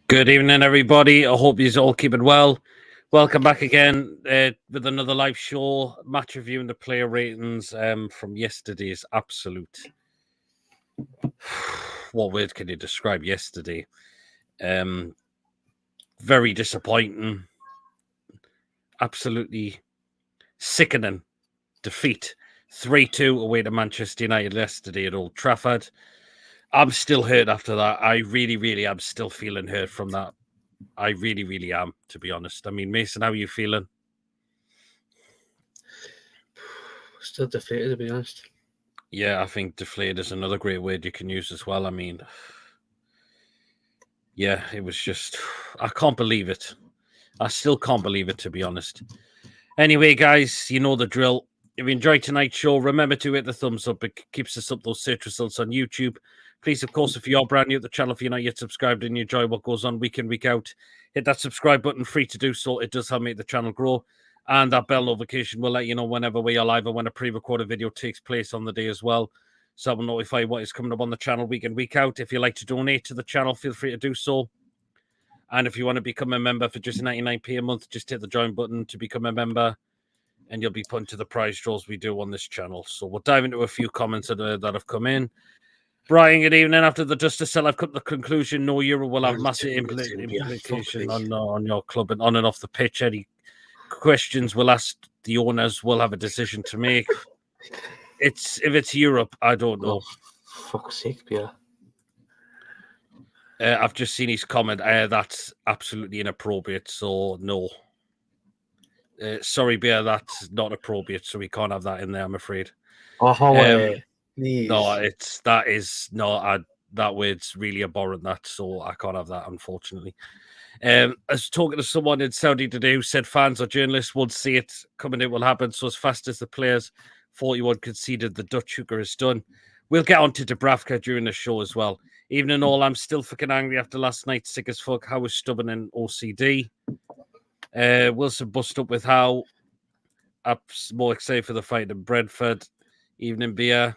Good evening, everybody. I hope you're all keeping well. Welcome back again with another live show, match reviewing the player ratings from yesterday's absolute. What word can you describe yesterday? Very disappointing, absolutely sickening defeat. 3-2 away to Manchester United yesterday at Old Trafford. I'm still hurt after that. I really am still feeling hurt from that. I really am, to be honest. I mean, Mason, how are you feeling? Still defeated, to be honest. Yeah, I think deflated is another great word you can use as well. I mean, yeah, it was just, I can't believe it. I still can't believe it, to be honest. Anyway, guys, you know the drill. If you enjoyed tonight's show, remember to hit the thumbs up. It keeps us up those search results on YouTube. Please, of course, if you are brand new to the channel, if you're not yet subscribed and you enjoy what goes on week in, week out, hit that subscribe button, free to do so. It does help make the channel grow. And that bell notification will let you know whenever we are live or when a pre-recorded video takes place on the day as well. So that will notify what is coming up on the channel week in, week out. If you'd like to donate to the channel, feel free to do so. And if you want to become a member for just 99p a month, just hit the join button to become a member, and you'll be put into the prize draws we do on this channel. So we'll dive into a few comments that have come in. Brian, good evening. After the Justice Cell, I've come to the conclusion no Euro will have massive implication on your club and on and off the pitch. Any questions we'll ask the owners, will have a decision to make. If it's Europe, I don't know. Fuck's sake, Pierre. I've just seen his comment. That's absolutely inappropriate. So no. Sorry, Bear, that's not appropriate. So we can't have that in there, I'm afraid. Please. No, that word's really abhorrent. That so I can't have that, unfortunately. I was talking to someone in Saudi today who said fans or journalists won't see it coming. It will happen. So as fast as the players 41 conceded, the Dutch hooker is done. We'll get on to Dubravka during the show as well. Even in all, I'm still fucking angry after last night. Sick as fuck. How was stubborn and OCD. Wilson bust up with how. I'm more excited for the fight in Brentford. Evening beer.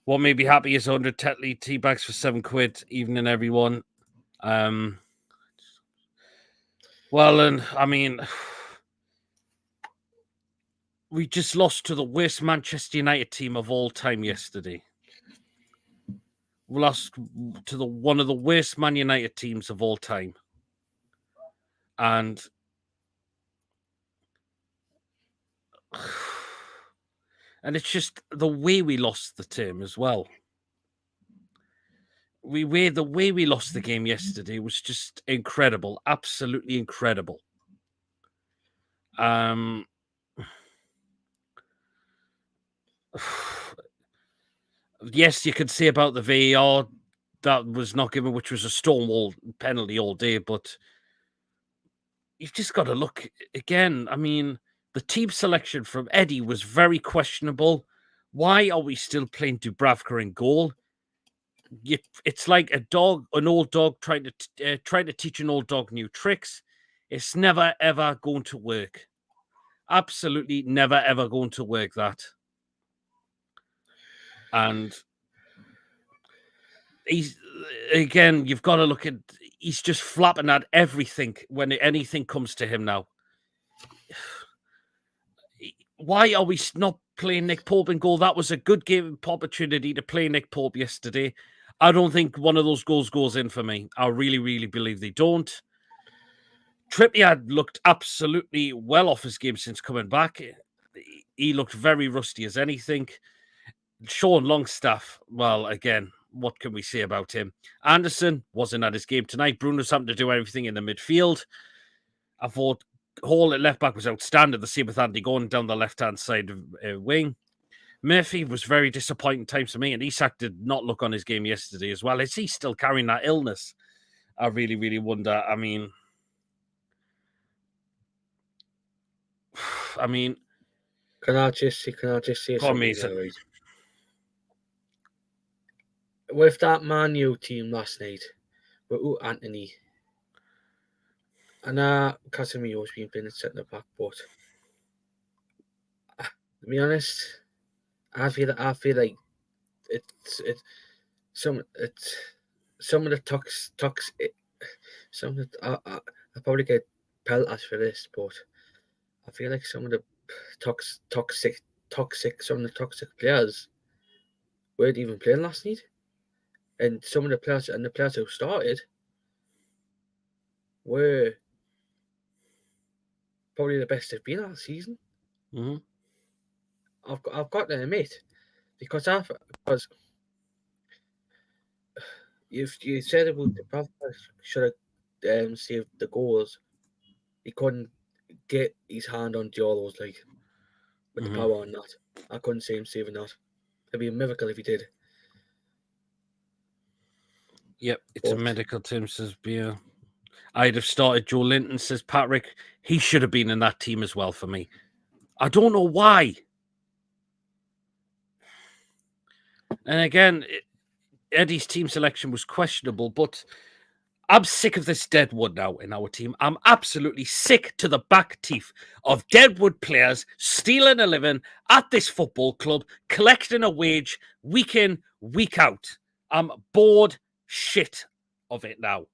What made me happy is 100 Tetley tea bags for £7. Evening, everyone. Well, and I mean, we just lost to the worst Manchester United team of all time yesterday. We lost to one of the worst Man United teams of all time. And it's just the way we lost the team as well. The way we lost the game yesterday was just incredible, absolutely incredible. Yes, you could say about the VAR that was not given, which was a stonewall penalty all day, but you've just got to look again. I mean, the team selection from Eddie was very questionable. Why are we still playing Dubravka in goal? It's like an old dog trying to teach an old dog new tricks. It's never ever going to work. Absolutely never ever going to work. That. And you've got to look at. He's just flapping at everything when anything comes to him now. Why are we not playing Nick Pope in goal? That was a good game opportunity to play Nick Pope yesterday. I don't think one of those goals goes in for me. I really believe they don't. Trippier looked absolutely well off his game since coming back. He looked very rusty as anything. Sean Longstaff, well, again, what can we say about him? Anderson wasn't at his game tonight. Bruno's having to do everything in the midfield. I thought Hall at left back was outstanding. The same with Andy Gordon down the left-hand side of wing. Murphy was very disappointing times for me, and Isak did not look on his game yesterday as well. Is he still carrying that illness? I really wonder. I mean, Can I just say something? Right? With that Man U team last night, with Anthony, and Casemiro's been playing at centre back, but to be honest, I feel like it's some of the some of the, I probably get pelters for this, but I feel like some of the toxic, some of the toxic players weren't even playing last night, and some of the players who started were probably the best they've been all season. Mm-hmm. I've got to admit, because you said about the Prophet should have saved the goals. He couldn't get his hand on Diallo's like with the power on that. I couldn't see him saving that. It'd be a miracle if he did. Yep, it's a medical team, says Beer. I'd have started Joe Linton, says Patrick. He should have been in that team as well for me. I don't know why. And again, Eddie's team selection was questionable, but I'm sick of this Deadwood now in our team. I'm absolutely sick to the back teeth of Deadwood players stealing a living at this football club, collecting a wage week in, week out. I'm bored shit of it now.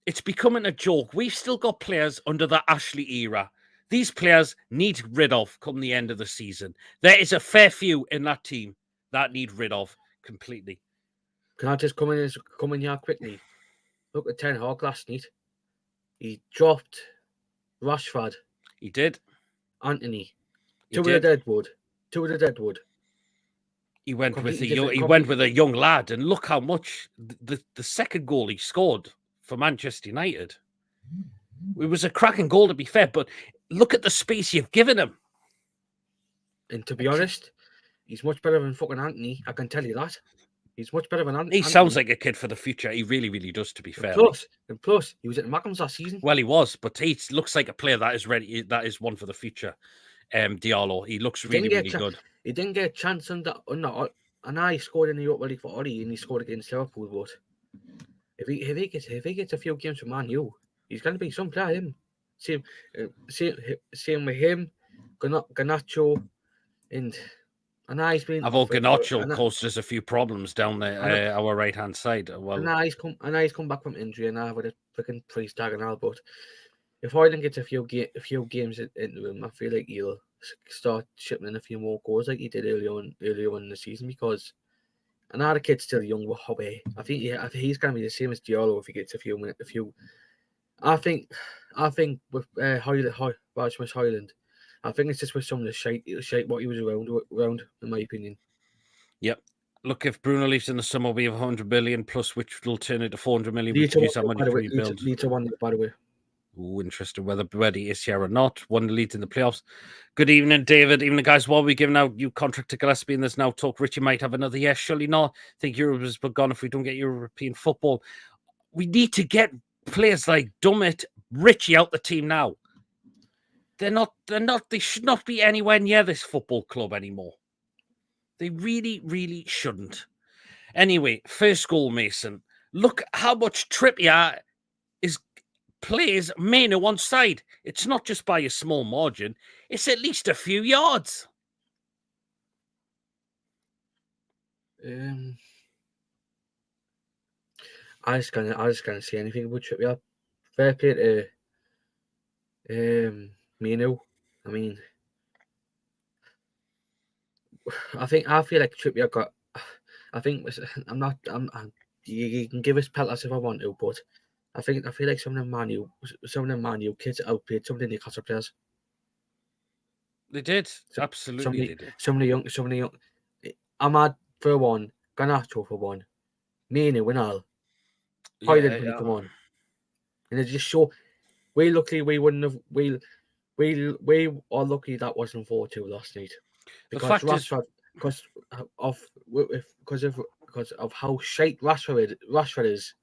It's becoming a joke. We've still got players under the Ashley era. These players need rid of come the end of the season. There is a fair few in that team that need rid of completely. Can I just come in here quickly? Look at Ten Hag last night. He dropped Rashford. He did. Anthony. Two of the Deadwood. He went with a young lad, and look how much the second goal he scored for Manchester United. It was a cracking goal, to be fair, but look at the space you've given him. And to be honest, he's much better than fucking Anthony. I can tell you that. He's much better than Anthony. He sounds like a kid for the future. He really, really does, to be fair. Plus, he was at Mackhams last season. Well, he was, but he looks like a player that is ready. That is one for the future. Diallo. He looks really, really good. He didn't get a chance under. And I scored in the Europa League for Ollie, and he scored against Liverpool. But if he gets a few games for Man U, he's going to be some player. Him. Same with him, Garnacho, and he's been. Garnacho caused us a few problems down there, our right hand side. Well, and he's come back from injury, and I with a freaking price tag and all. But if Hoyland gets a few games into him, I feel like he'll start shipping in a few more goals like he did earlier on in the season, because the kid's still young with hobby. I think he's going to be the same as Diallo if he gets a few. I think with Rasmus Hoyland, I think it's just with some of the shite what he was around, in my opinion. Yep. Look, if Bruno leaves in the summer, we have 100 million plus, which will turn into 400 million. Leeds are one, by the way. Ooh, interesting whether Brady is here or not. One of the leads in the playoffs. Good evening, David. Evening, guys. While we giving out new contract to Gillespie, and there's now talk Richie might have another year. Surely not. I think Europe is gone if we don't get European football. We need to get players like Dummett, Richie out the team now. They should not be anywhere near this football club anymore. They really, really shouldn't. Anyway, first goal, Mason. Look how much Trippier plays Mano on side. It's not just by a small margin. It's at least a few yards. I just can't see anything about Trippier. Fair play to Mano. I mean, I feel like Trippier got. I think you can give us pelters if I want to, but I feel like some of the Man U kids outplayed some of the Newcastle players. They did. Absolutely, they did. Some of the young. Ahmad for one, Garnacho for one, Mano and all. Hoyland when he come on, and it just show. We are lucky that wasn't 4-2 last night, because because of how shite Rashford is.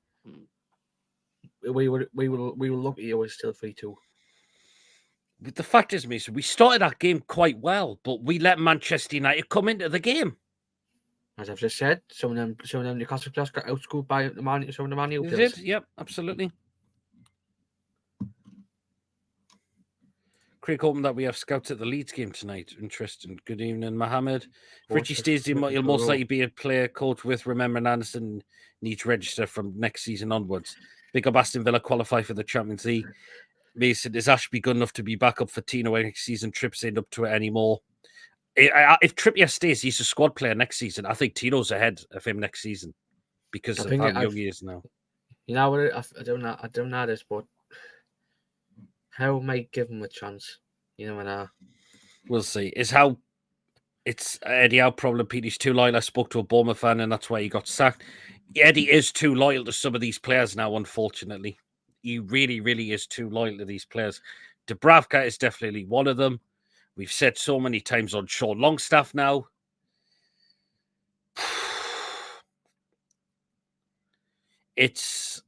We were lucky it was still 3-2. The fact is, Mason, we started that game quite well, but we let Manchester United come into the game. As I've just said, some of them Newcastle players got outscored by some of the Man U players. They did, yep, absolutely. Craig hoping that we have scouts at the Leeds game tonight. Interesting. Good evening, Mohammed. If Richie stays, he'll most likely be a player coach with. Remembering Anderson needs to register from next season onwards. Big up Aston Villa qualify for the Champions League. Mason, is Ashby good enough to be back up for Tino next season? Trips ain't up to it anymore. If Trippier stays, he's a squad player next season. I think Tino's ahead of him next season because of how young he is now. You know what? I don't know this, but how might give him a chance? You know, and we'll see. It's Eddie Howe problem. Petey's too loyal. I spoke to a Bournemouth fan, and that's why he got sacked. Eddie is too loyal to some of these players now, unfortunately. He really, really is too loyal to these players. Dubravka is definitely one of them. We've said so many times on Sean Longstaff now. It's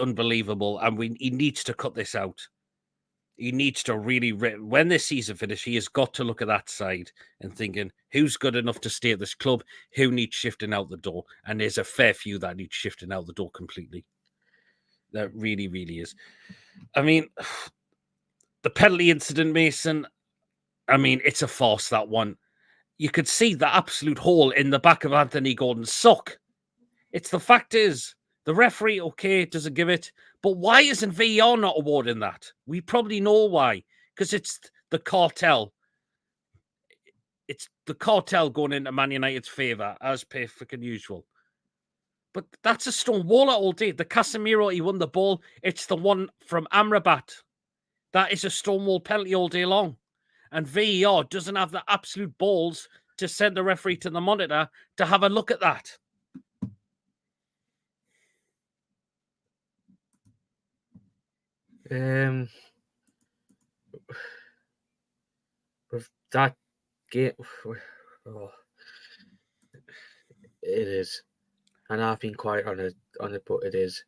unbelievable, and he needs to cut this out. He needs to really, when this season finishes, he has got to look at that side and thinking, who's good enough to stay at this club? Who needs shifting out the door? And there's a fair few that need shifting out the door completely. That really, really is. I mean, the penalty incident, Mason, I mean, it's a farce, that one. You could see the absolute hole in the back of Anthony Gordon's sock. It's the fact is, the referee, okay, doesn't give it. But why isn't VAR not awarding that? We probably know why. Because it's the cartel. It's the cartel going into Man United's favour, as per freaking usual. But that's a stone waller all day. The Casemiro, he won the ball. It's the one from Amrabat. That is a stonewall penalty all day long. And VAR doesn't have the absolute balls to send the referee to the monitor to have a look at that. With that game, it is, and I've been quiet on it, but it is.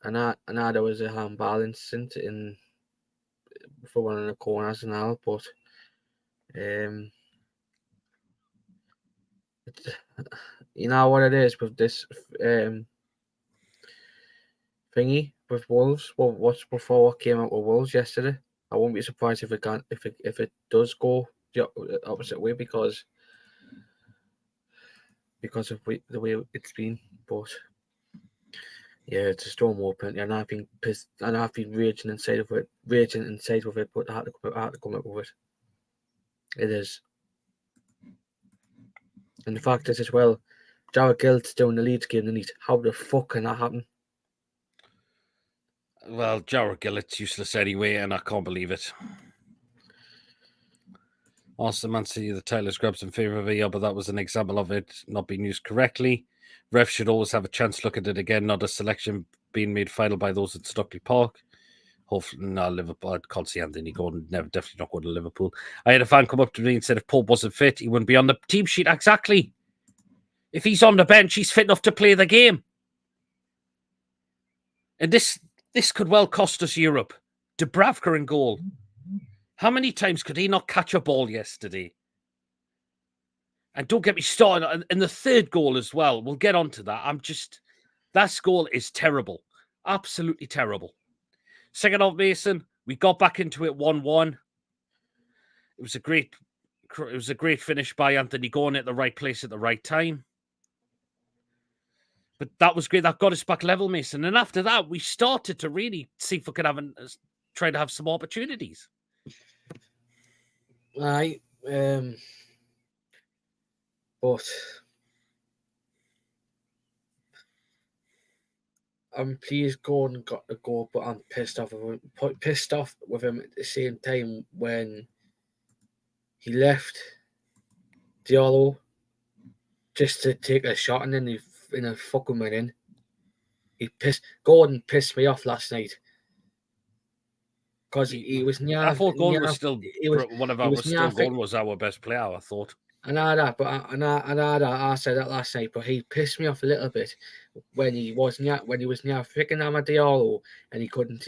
And there was a handball incident in for one of the corners and all, but you know what it is with this thingy with Wolves. What's before what came out with Wolves yesterday? I won't be surprised if it does go the opposite way because of the way it's been. But yeah, it's a Stonewall penalty, and I've been pissed, and I've been raging inside with it. But I had to come up with it. It is, and the fact is as well, Jared Gill's doing the Leeds game tonight. How the fuck can that happen? Well, Jared Gillett's useless anyway, and I can't believe it. Arsenal Man City, the Taylor's grabs in favour of VAR, but that was an example of it not being used correctly. Ref should always have a chance to look at it again, not a selection being made final by those at Stockley Park. Hopefully, no, Liverpool. I can't see Anthony Gordon. Definitely not going to Liverpool. I had a fan come up to me and said if Pope wasn't fit, he wouldn't be on the team sheet. Exactly. If he's on the bench, he's fit enough to play the game. And this could well cost us Europe. Dubravka in goal. How many times could he not catch a ball yesterday? And don't get me started. And the third goal as well. We'll get on to that. That goal is terrible. Absolutely terrible. Second off, Mason, we got back into it 1-1. It was a great finish by Anthony Gordon at the right place at the right time. But that was great. That got us back level, Mason. And after that, we started to really see if we could try to have some opportunities. Aye. But I'm pleased Gordon got the goal, but I'm pissed off with him at the same time when he left Diallo just to take a shot and then he fucking went in. Gordon pissed me off last night because he was near. I thought Gordon was still Gordon was our best player. I thought. I said that last night, but he pissed me off a little bit when he was near freaking Diallo and he couldn't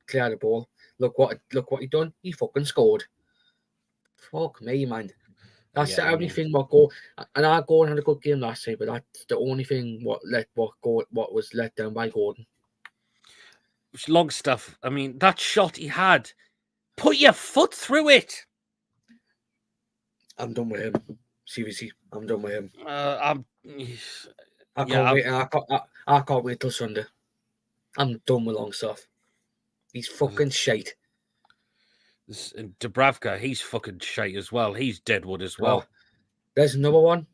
clear the ball. Look what he done. He fucking scored. Fuck me, man. That's the only thing what goal. And our Gordon had a good game last night, but that's the only thing what was let down by Gordon. Longstaff, I mean, that shot he had, put your foot through it. I'm done with him. Seriously, I'm done with him. I can't wait. I can't wait till Sunday. I'm done with Longstaff. He's fucking shite. Dubravka, he's fucking shite as well. He's Deadwood as well. There's another one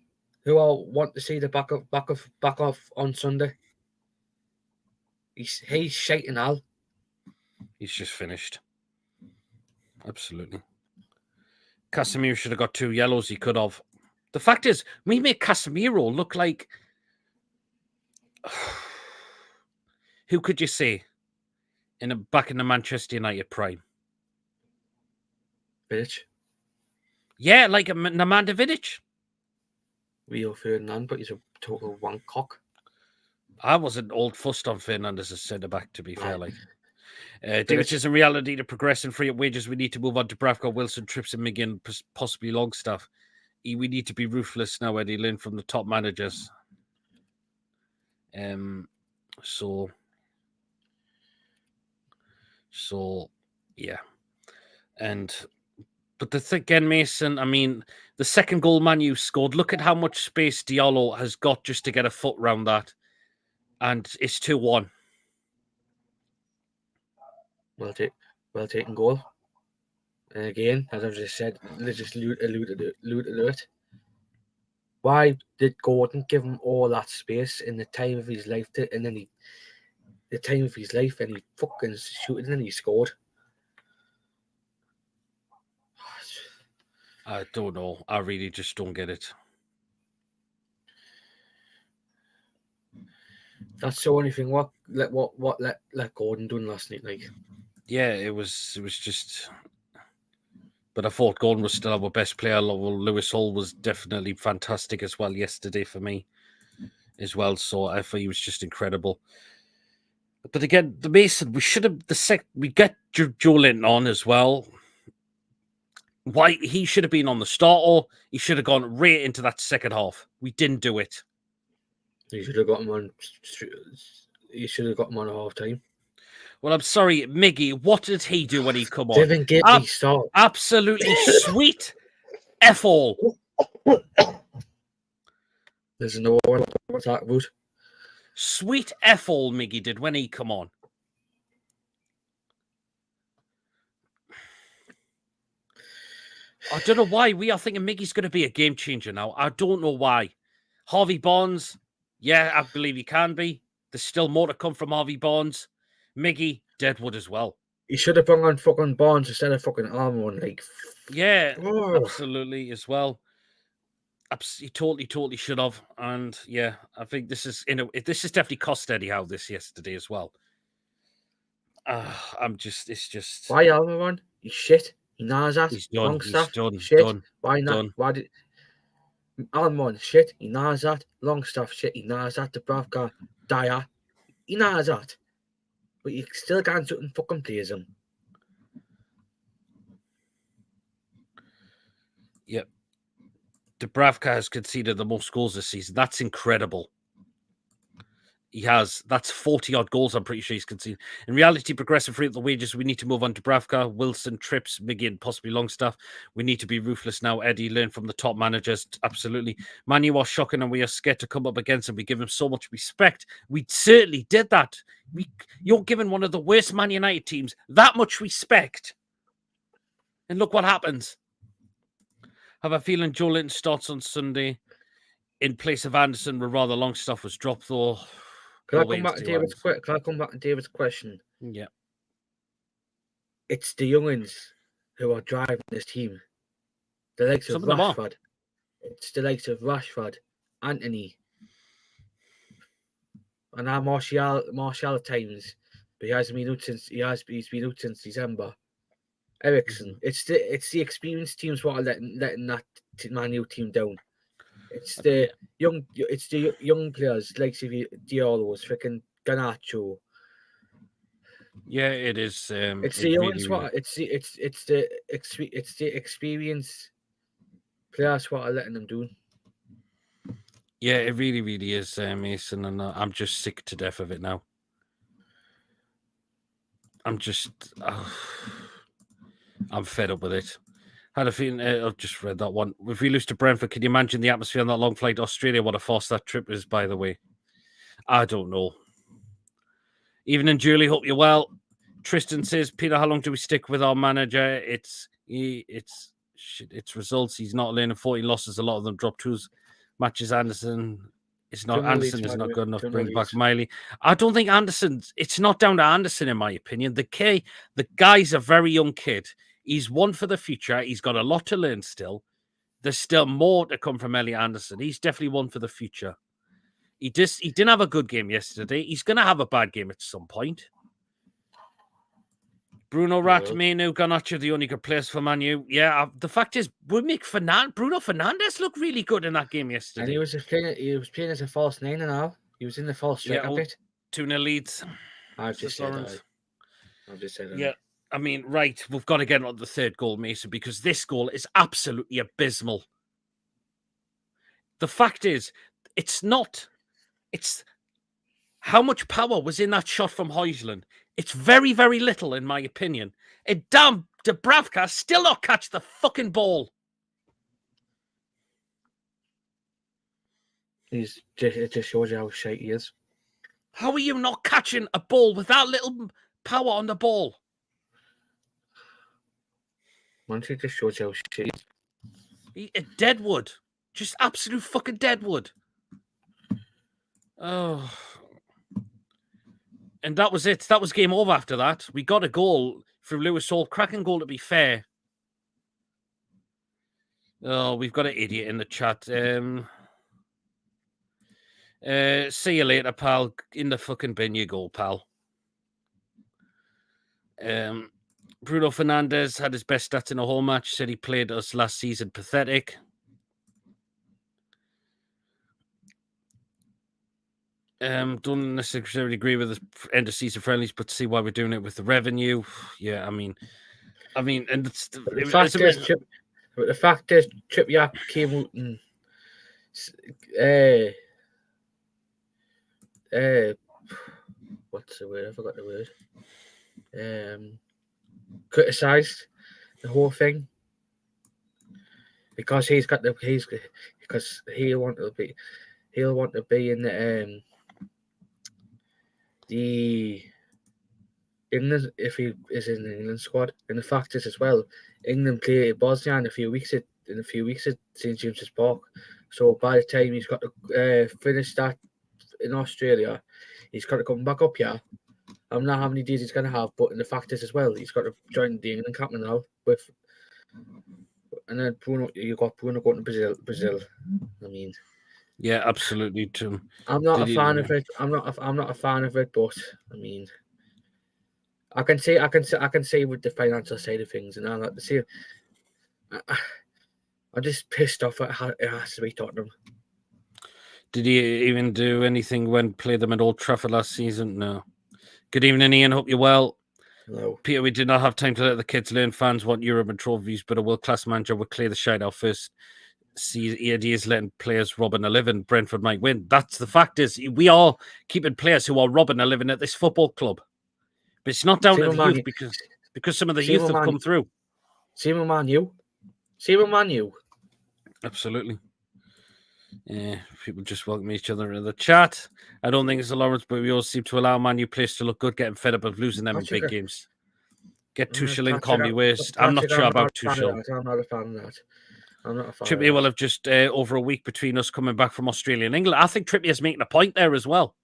who I want to see the back off on Sunday. He's shite and all. He's just finished. Absolutely. Casemiro should have got 2 yellows. He could have. The fact is, we make Casemiro look like... Who could you say back in the Manchester United prime? Vidic. Yeah, like a Nemanja Vidic. Rio Ferdinand, but he's a total wank cock. I wasn't old fussed on Fernand as a centre-back, to be fair. Like, David says, in reality, to progress and free up wages, we need to move on to Bravka, Wilson, Trips and McGinn, possibly Longstaff. We need to be ruthless now, Eddie Lynn, from the top managers. So yeah. But the thing again, Mason, I mean, the second goal Man U scored, look at how much space Diallo has got just to get a foot round that. And it's 2-1. Well taken goal. And again, as I've just said, they just alluded to it. Why did Gordon give him all that space in the time of his life, and then he fucking shooted and then he scored? I don't know. I really just don't get it. That's the only thing. What let Gordon done last night? Like, yeah, it was just. But I thought Gordon was still our best player. Lewis Hall was definitely fantastic as well yesterday for me, as well. So I thought he was just incredible. But again, the Mason, we should have we get Joe Linton on as well. Why he should have been on the start, or he should have gone right into that second half. We didn't do it. You should have got him on. You should have got him on a half time. Well, I'm sorry, Miggy. What did he do when he come on? Didn't get me started. Absolutely sweet F all. There's no one to talk about. Sweet F all Miggy did when he come on. I don't know why we are thinking Miggy's going to be a game changer now. I don't know why. Harvey Barnes, yeah, I believe he can be. There's still more to come from Harvey Barnes. Deadwood as well. He should have brought on fucking Barnes instead of fucking Armon. Like, yeah, absolutely as well. He totally should have. And yeah, I think this is definitely cost Eddie Howe this yesterday as well. It's just. Why Armon? He's shit. He knows that. He's done. He's done. Shit. Done. Why not? Done. Why did Armon shit? He knows that. Longstaff shit. He knows that. Dubravka, Dyer. He knows that. But you still can't sit and fucking plays him. Yep. Dubravka has conceded the most goals this season. That's incredible. He has. That's 40-odd goals, I'm pretty sure he's conceded. In reality, progressive free up the wages, we need to move on to Dubravka, Wilson, Trips, McGinn, possibly Longstaff. We need to be ruthless now. Eddie, learn from the top managers. Absolutely. Man, you are shocking and we are scared to come up against him. We give him so much respect. We certainly did that. You're giving one of the worst Man United teams that much respect. And look what happens. Have a feeling Joe Linton starts on Sunday in place of Anderson, where rather Longstaff was dropped, though. Can I come back to David's question? Yeah. It's the youngins who are driving this team. The likes of Rashford. It's the likes of Rashford, Anthony, and now Martial at times, but he's been out since December. Ericsson. Mm-hmm. It's the experienced teams what are letting that Man U team down. It's the young players like Diallo, freaking Garnacho. Yeah, it is. It's the young really... It's the experienced players what are letting them do. Yeah, it really is, Mason, and I'm just sick to death of it now. I'm just, I'm fed up with it. Had a feeling, I've just read that one. If we lose to Brentford, can you imagine the atmosphere on that long flight to Australia? What a force that trip is, by the way. I don't know. Evening, Julie. Hope you're well. Tristan says, Peter, how long do we stick with our manager? It's results. He's not learning 14 losses. A lot of them drop twos. Matches Anderson. Anderson is not good enough to bring back Miley. I don't think Anderson's. It's not down to Anderson, in my opinion. The guy's a very young kid. He's one for the future. He's got a lot to learn still. There's still more to come from Elliot Anderson. He's definitely one for the future. He didn't have a good game yesterday. He's going to have a bad game at some point. Bruno Ratmenu, Garnacho, the only good players for Man U. Yeah, the fact is, would make Bruno Fernandes look really good in that game yesterday. And he was playing as a false 9 and all. He was in the false striker bit. 2-0 leads. I've just said that. Yeah, I mean, right, we've got to get on the third goal, Mason, because this goal is absolutely abysmal. The fact is, it's how much power was in that shot from Højlund? It's very, very little, in my opinion. And damn, Dubravka still not catch the fucking ball. It just shows you how shite he is. How are you not catching a ball with that little power on the ball? Once it just shows you how shit he is. Deadwood. Just absolute fucking Deadwood. Oh. And that was it. That was game over after that. We got a goal from Lewis Hall. Cracking goal, to be fair. Oh, we've got an idiot in the chat. See you later, pal. In the fucking bin you go, pal. Bruno Fernandes had his best stats in a whole match. Said he played us last season. Pathetic. Don't necessarily agree with the end of season friendlies, but see why we're doing it with the revenue. Yeah, I mean, and the fact is, Trippier came out and what's the word? I forgot the word. Criticised the whole thing because he'll want to be in the England if he is in the England squad. And the fact is as well, England play Bosnia in a few weeks at St James's Park. So by the time he's got to finish that in Australia, he's got to come back up here. I don't know how many days he's going to have, but the fact is as well, he's got to join the England captain now. And then you got Bruno going to Brazil. I mean, yeah, absolutely. Too. I'm not a fan of it. I'm not a fan of it, but I mean, I can say with the financial side of things and all that. See, I'm just pissed off. It has to be Tottenham. Did he even do anything when played them at Old Trafford last season? No. Good evening, Ian. Hope you're well. Hello. Peter, we did not have time to let the kids learn. Fans want Europe and trophies, but a world-class manager will clear the shite out first. See, the idea is letting players robbing a living. Brentford might win. That's the fact is, we are keeping players who are robbing a living at this football club. But it's not down to the youth because some of the youth have come through. Same with Man U. Absolutely. Yeah, people just welcome each other in the chat. I don't think it's a Lawrence, but we all seem to allow Man U players to look good, getting fed up of losing them in big games. Get Tuchel in, can't be worst. I'm not sure about Tuchel. I'm not a fan of that. I'm not a fan. Trippier will have just over a week between us coming back from Australia and England. I think Trippier's making a point there as well.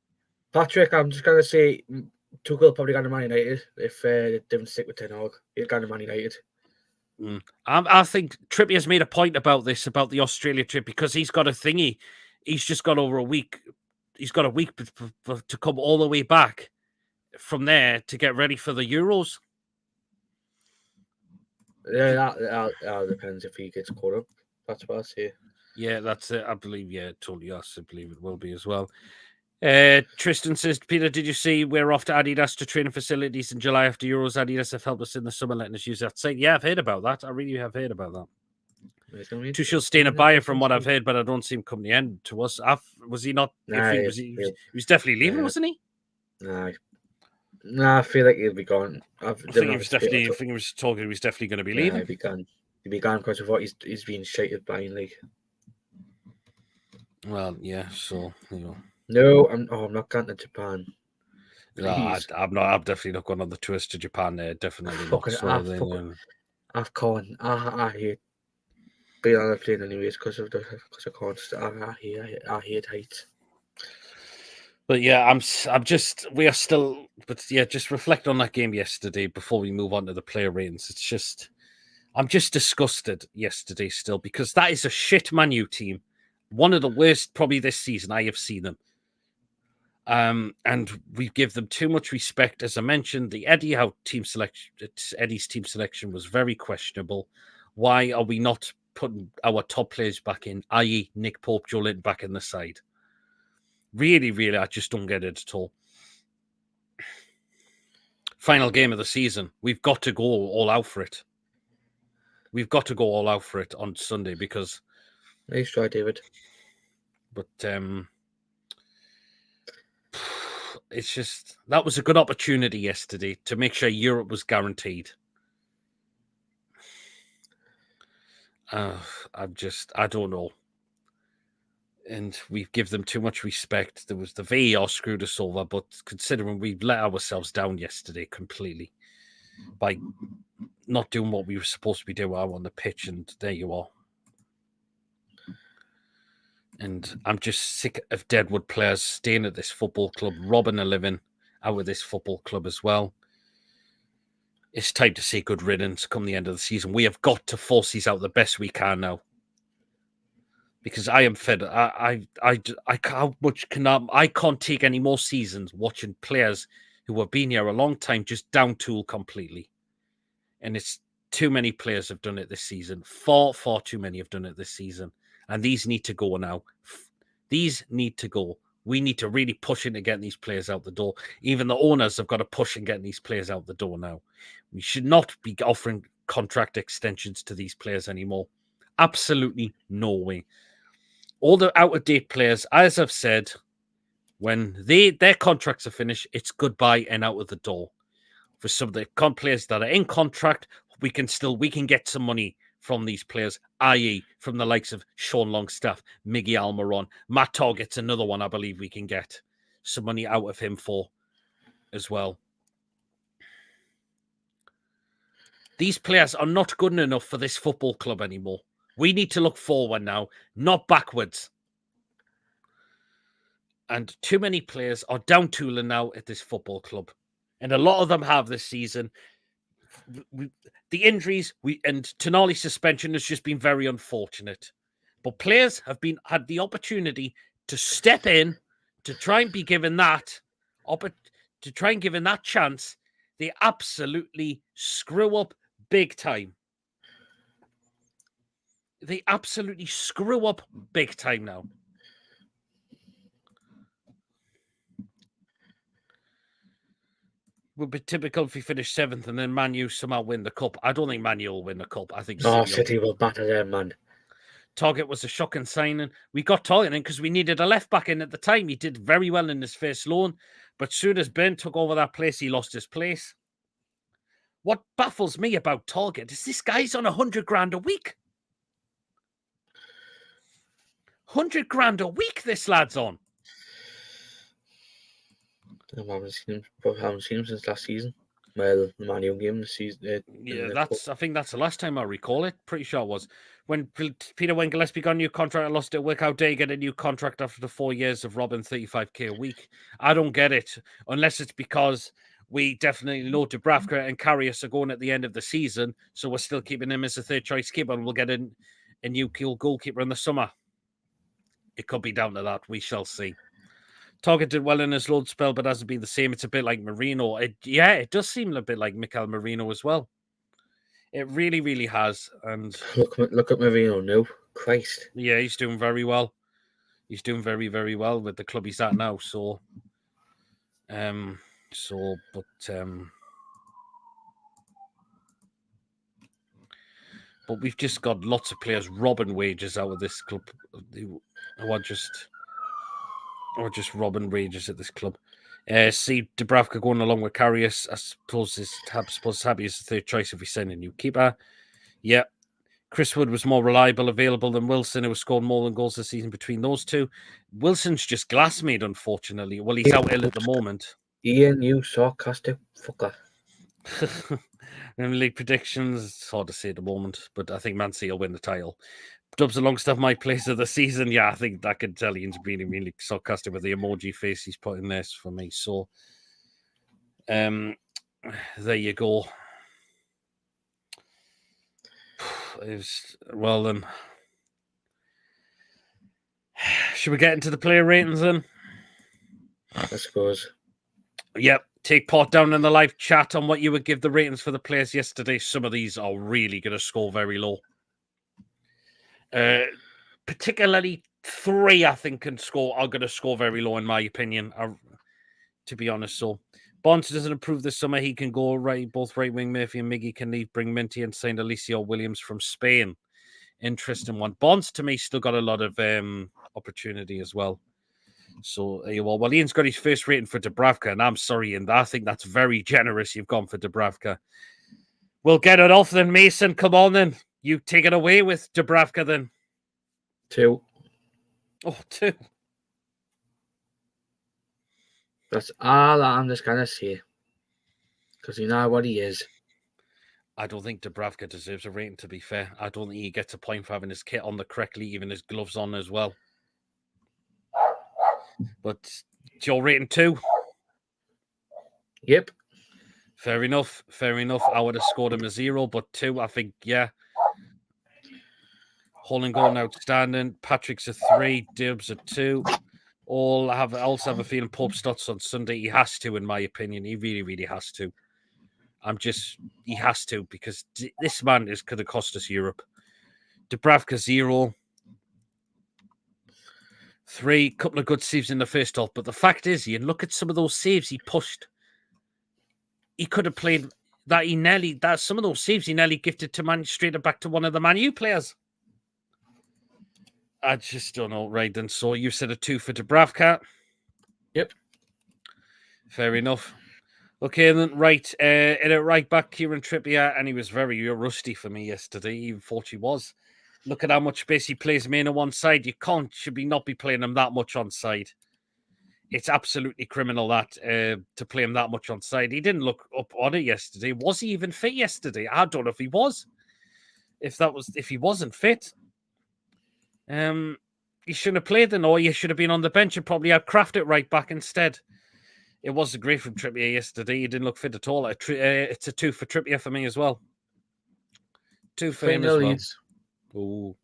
Patrick, I'm just going to say Tuchel probably got to Man United if they didn't stick with Ten Hag. He'll go to Man United. I think Trippier's made a point about this, about the Australia trip, because he's got a thingy. He's just got over a week. He's got a week to come all the way back from there to get ready for the Euros. Yeah, that depends if he gets caught up. That's what I say. Yeah, that's it. I believe, totally. Yes, I believe it will be as well. Tristan says, Peter, did you see we're off to Adidas to training facilities in July after Euros? Adidas have helped us in the summer, letting us use that site. Yeah, I've heard about that. I really have heard about that. Tuchel's staying a buyer from what I've heard, but I don't see him coming the end to us. Was he not? Nah, he was definitely leaving, wasn't he? Nah. Nah, I feel like he'll be gone. I think he was definitely. I think he was talking. He was definitely going to be leaving. He'll be gone. He'll be gone because of what he's being shouted by in league. Well, yeah. So No, I'm not going to Japan. No, I'm not. I'm definitely not going on the tours to Japan. Definitely not. So I can't. I hate being on a plane anyways because I can't. I hate heights. But yeah, we are still, but yeah, just reflect on that game yesterday before we move on to the player ratings. It's just, I'm just disgusted yesterday still because that is a shit Man U team. One of the worst probably this season I have seen them. And we give them too much respect. As I mentioned, the Eddie's team selection was very questionable. Why are we not putting our top players back in, i.e. Nick Pope, Joe Linton back in the side? Really, really, I just don't get it at all. Final game of the season. We've got to go all out for it. We've got to go all out for it on Sunday because... Nice try, David. But it's just... That was a good opportunity yesterday to make sure Europe was guaranteed. I don't know. And we give them too much respect. There was the VAR screwed us over, but considering we let ourselves down yesterday completely by not doing what we were supposed to be doing out on the pitch, and there you are. And I'm just sick of Deadwood players staying at this football club, robbing a living out of this football club as well. It's time to say good riddance come the end of the season. We have got to force these out the best we can now. Because I am fed. I can't take any more seasons watching players who have been here a long time just down tool completely. And it's too many players have done it this season. Far too many have done it this season. And these need to go now. These need to go. We need to really push into getting these players out the door. Even the owners have got to push in getting these players out the door now. We should not be offering contract extensions to these players anymore. Absolutely no way. All the out-of-date players, as I've said, when their contracts are finished, it's goodbye and out of the door. For some of the players that are in contract, we can get some money from these players, i.e. from the likes of Sean Longstaff, Miggy Almiron, Matt Targett's another one I believe we can get some money out of him for as well. These players are not good enough for this football club anymore. We need to look forward now, not backwards. And too many players are down tooling now at this football club. And a lot of them have this season. The injuries and Tonali's suspension has just been very unfortunate. But players have had the opportunity to step in, to try and be given that chance. They absolutely screw up big time. They absolutely screw up big time now. Would be typical if we finish 7th and then Man U somehow win the cup. I don't think Man U will win the cup. I think City will batter them, man. Target was a shocking signing. We got Target in because we needed a left back in at the time. He did very well in his first loan, but soon as Ben took over that place, he lost his place. What baffles me about Target is this guy's on 100 grand a week. 100 grand a week this lad's on. I haven't seen him since last season. Well, the Man U game this season. I think that's the last time I recall it. Pretty sure it was. When Peter Wayne Gillespie got a new contract, I lost it. Work how dare you get a new contract after the 4 years of robbing 35k a week? I don't get it. Unless it's because we definitely know Dubravka and Karius are going at the end of the season, so we're still keeping him as a third choice keeper, and we'll get a new goalkeeper in the summer. It could be down to that. We shall see. Target did well in his load spell, but hasn't been the same. It's a bit like Marino. It does seem a bit like Mikel Marino as well. It really, really has. And look at Marino now. Christ. Yeah, he's doing very well. He's doing very, very well with the club he's at now. But we've just got lots of players robbing wages out of this club who are just robbing wages at this club. See Dubravka going along with Karius. I suppose happy as the third choice if we send a new keeper. Yeah. Chris Wood was more reliable, available than Wilson, who has scored more than goals this season between those two. Wilson's just glass-made, unfortunately. Well, he's out ill at the moment. Ian, you sarcastic fucker. League predictions, it's hard to say at the moment, but I think Man City will win the title. Dubs along stuff my place of the season. Yeah, I think that could tell Ian's being really sarcastic with the emoji face he's put in this for me. So, there you go. Well then, should we get into the player ratings then? I suppose. Yep. Take part down in the live chat on what you would give the ratings for the players yesterday. Some of these are really going to score very low. Particularly 3, I think, are going to score very low, in my opinion, to be honest. So, Bonds doesn't improve this summer. He can go right. Both right wing Murphy and Miggy can leave, bring Minty and sign Alicia Williams from Spain. Interesting one. Bonds, to me, still got a lot of opportunity as well. So, well, Ian's got his first rating for Dubravka, and I'm sorry, and I think that's very generous. You've gone for Dubravka. We'll get it off then, Mason. Come on then. You take it away with Dubravka then. 2. Oh, 2. That's all I'm just going to say. Because you know what he is. I don't think Dubravka deserves a rating, to be fair. I don't think he gets a point for having his kit on correctly, even his gloves on as well. But your rating 2? Yep. Fair enough. Fair enough. I would have scored him a 0, but 2, I think, yeah. Holland going outstanding. Patrick's a 3. Dibs a 2. Also have a feeling Pope starts on Sunday. He has to, in my opinion. He really, really has to. He has to, because this man could have cost us Europe. Dubravka 0. 3, couple of good saves in the first half. But the fact is, Ian, look at some of those saves he pushed. He could have played that. Some of those saves he nearly gifted to Man straight back to one of the Man U players. I just don't know. Right then. So you said a 2 for Dubravka. Yep. Fair enough. Okay, then right. In it right back, Kieran Trippier, and he was very rusty for me yesterday. Even thought he was. Look at how much space he plays main on one side. You should not be playing him that much on side. It's absolutely criminal that to play him that much on side. He didn't look up on it yesterday. Was he even fit yesterday? I don't know if he was. If he wasn't fit, he shouldn't have played then, or he should have been on the bench and probably had Kraft it right back instead. It was a great from Trippier yesterday. He didn't look fit at all. It's a 2 for Trippier for me as well. 2 for him as well. Oh,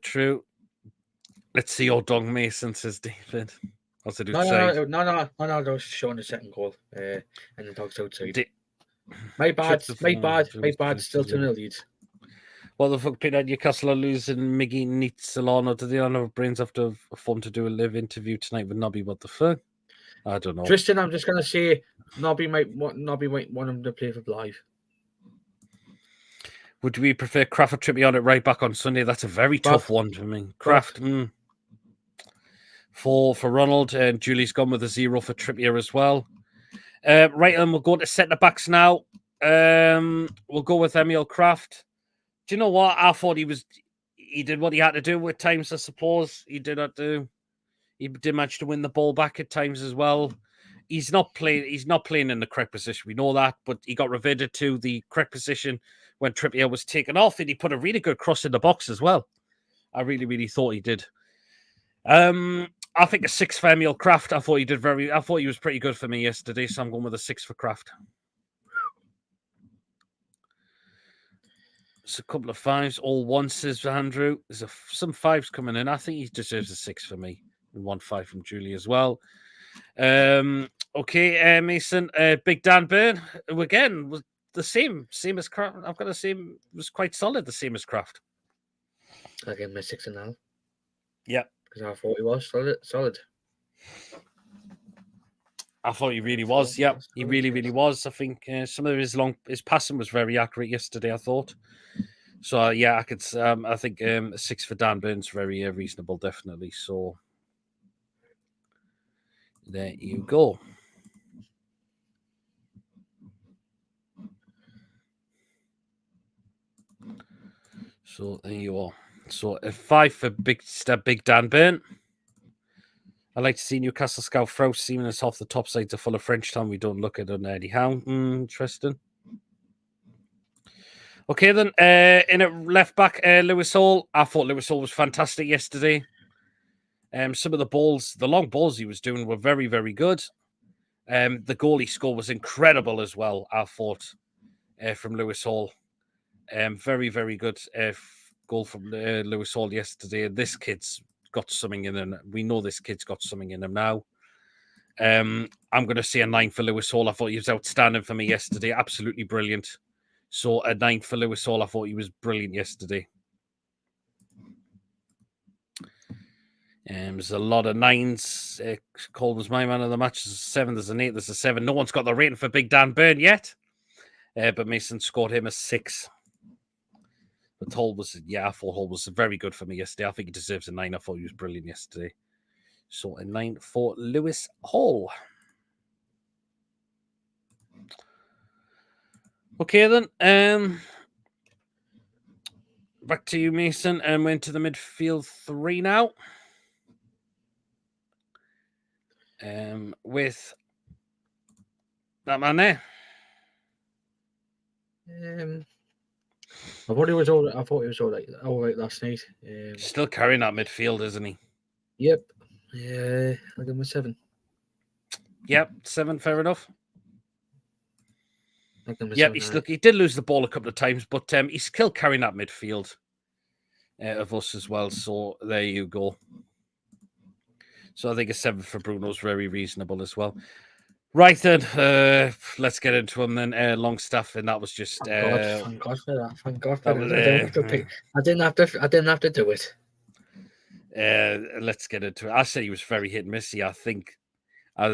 true. Let's see your dog, Mason, says David. What's it do? No, I was showing the second goal. And the dog's outside. My bad. Still 2-0 leads. What the fuck, Peter? Newcastle are losing. Miggy needs Solano. Do they not have brains after a fun to do a live interview tonight with Nobby? What the fuck? I don't know. Tristan, I'm just going to say Nobby might want him to play for Blythe. Would we prefer Kraft or Trippier on it right back on Sunday? That's a very tough one for me. Kraft. 4 for Ronald, and Julie's gone with a 0 for Trippier as well. Right, and we'll go to centre backs now. We'll go with Emil Kraft. Do you know what? I thought he did what he had to do at times, I suppose. He did manage to win the ball back at times as well. He's not playing in the correct position. We know that, but he got reverted to the correct position when Trippier was taken off, and he put a really good cross in the box as well. I really, really thought he did. I think a 6 for Emil Kraft. I thought he was pretty good for me yesterday, so I'm going with a 6 for Kraft. It's a couple of 5s, all 1, says Andrew. There's some 5s coming in. I think he deserves a 6 for me. And 1 5 from Julie as well. Okay, Mason. Big Dan Byrne, again, was the same as Kraft. I've got the same, was quite solid, the same as Kraft. I gave him a 6.5. Yeah. Because I thought he was solid. I thought he really was. Yeah, he really, really was. I think some of his passing was very accurate yesterday, I thought. So, yeah, I think a 6 for Dan Burns very reasonable, definitely. So, There you go. So there you are. So a 5 for Big Dan Burn. I like to see Newcastle Scout Frost seeming as off the top sides are full of French town. We don't look at it anyhow. Interesting. Okay, then in a left back, Lewis Hall. I thought Lewis Hall was fantastic yesterday. Some of the long balls he was doing were very, very good. The goal he scored was incredible as well, I thought, from Lewis Hall. Very, very good goal from Lewis Hall yesterday. This kid's got something in him. We know this kid's got something in him now. I'm going to say a 9 for Lewis Hall. I thought he was outstanding for me yesterday. Absolutely brilliant. So a 9 for Lewis Hall. I thought he was brilliant yesterday. There's a lot of 9s. Cole was my man of the match. There's a 7, there's an 8, there's a 7. No one's got the rating for Big Dan Burn yet. But Mason scored him a 6. But I thought Hall was very good for me yesterday. I think he deserves a 9. I thought he was brilliant yesterday. So a 9 for Lewis Hall. Okay, then. Back to you, Mason. And we're into the midfield 3 now. With that man there. I thought he was all right last night. Still carrying that midfield, isn't he? Yep. Yeah, I give him a 7. Yep, 7, fair enough. Yep, he did lose the ball a couple of times, but he's still carrying that midfield of us as well. So there you go. So I think a 7 for Bruno's very reasonable as well. Right then, let's get into him then. Longstaff, and that was just. Thank God for that. Thank God for that. I didn't have to do it. Let's get into it. I said he was very hit and missy. I think I've